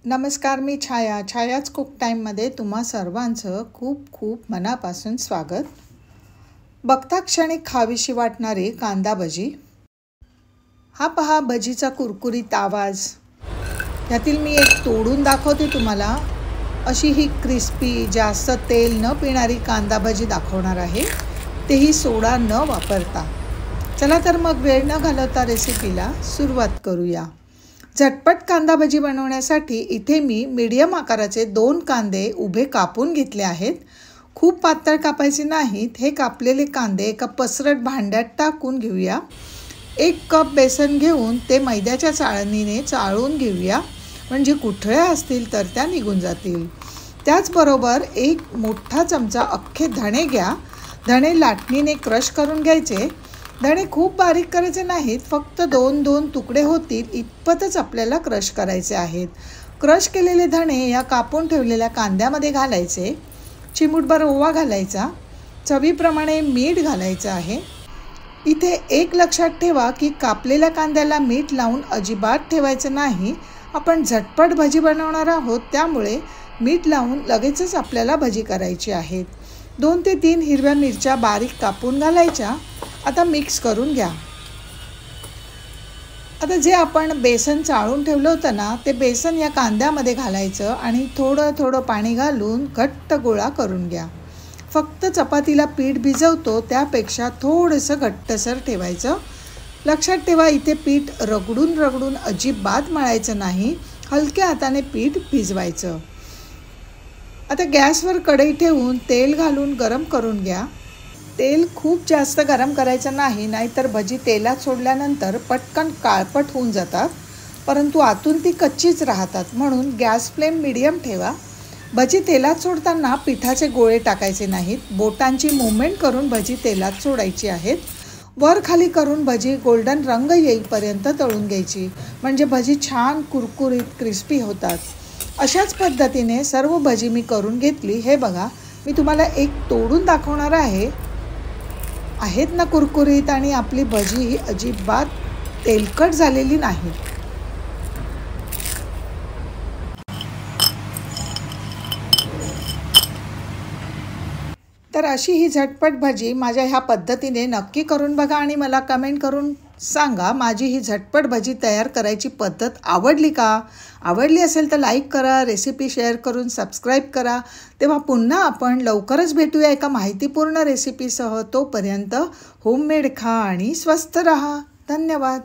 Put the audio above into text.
नमस्कार, मी छायाच कुक टाईममध्ये तुम्हा सर्वांचं खूप खूप मनापासून स्वागत. बघता क्षणी खावीशी वाटणारी कांदा भजी. हा पहा भजीचा कुरकुरीत आवाज. यातील मी एक तोडून दाखवते तुम्हाला. अशी ही क्रिस्पी, जास्त तेल न पिणारी कांदा भजी दाखवणार आहे, तेही सोडा न वापरता. चला तर मग वेळ न घालवता रेसिपीला सुरुवात करूया. झटपट कांदा भजी बनवण्यासाठी इथे मी मीडियम आकाराचे 2 कांदे उभे कापून घेतले आहेत. खूप पातळ कापायचे नाहीत. हे कापलेले कांदे एका पसरट भांड्यात टाकून घेऊया. 1 कप बेसन घेऊन ते मैद्याच्या चाळणीने चाळून घेऊया, म्हणजे गुठळ्या असतील तर त्या निघून जातील. त्याचबरोबर 1 मोठा चमचा अख्खे धणे घ्या. धणे लाटणीने क्रश करून घ्यायचे. धणे खूप बारीक करायचे नाहीत, फक्त 2 तुकडे होतील इतपतच आपल्याला क्रश करायचे आहेत. क्रश केलेले धणे या कापून ठेवलेल्या कांद्यामध्ये घालायचे. चिमूटभर ओवा घालायचा. चवीप्रमाणे मीठ घालायचं आहे. इथे एक लक्षात ठेवा की कापलेल्या कांद्याला मीठ लावून अजिबात ठेवायचं नाही. आपण झटपट भजी बनवणार आहोत, त्यामुळे मीठ लावून लगेचच आपल्याला भजी करायची आहेत. 2 ते 3 हिरव्या मिरच्या बारीक कापून घालायच्या. आता मिक्स करून घ्या. आता जे आपण बेसन चाळून ठेवलं होतं ना, ते बेसन या कांद्यामध्ये घालायचं आणि थोडं पाणी घालून घट्ट गोळा करून घ्या. फक्त चपातीला पीठ भिजवतो त्यापेक्षा थोडंसं घट्टसर ठेवायचं. लक्षात ठेवा, इथे पीठ रगडून अजिबात मळायचं नाही. हलक्या हाताने पीठ भिजवायचं. आता गॅसवर कढई ठेवून तेल घालून गरम करून घ्या. तेल खूप जास्त गरम करायचं नाही, नाहीतर भजी तेलात सोडल्यानंतर पटकन काळपट होऊन जातात, परंतु आतून ती कच्चीच राहतात. म्हणून गॅस फ्लेम मीडियम ठेवा. भजी तेलात सोडताना पिठाचे गोळे टाकायचे नाहीत. बोटांची मूवमेंट करून भजी तेलात सोडायची आहेत. वर खाली करून भजी गोल्डन रंग येईपर्यंत तळून घ्यायची, म्हणजे भजी छान कुरकुरीत क्रिस्पी होतात. अशाच पद्धतीने सर्व भजी मी करून घेतली. हे बघा, मी तुम्हाला एक तोडून दाखवणार आहे. आहेत ना कुरकुरीत, आणि आपली भजी ही अजिबात तेलकट झालेली नाही. तर अशी ही झटपट भजी माझ्या ह्या पद्धतीने नक्की करून बघा आणि मला कमेंट करून सांगा, माझी ही झटपट भजी तयार करायची पद्धत आवडली का? आवडली असेल तर लाईक करा, रेसिपी शेअर करून सबस्क्राईब करा. तेव्हा पुन्हा आपण लवकरच भेटूया एका माहितीपूर्ण रेसिपीसह. तोपर्यंत होममेड खा आणि स्वस्थ रहा. धन्यवाद.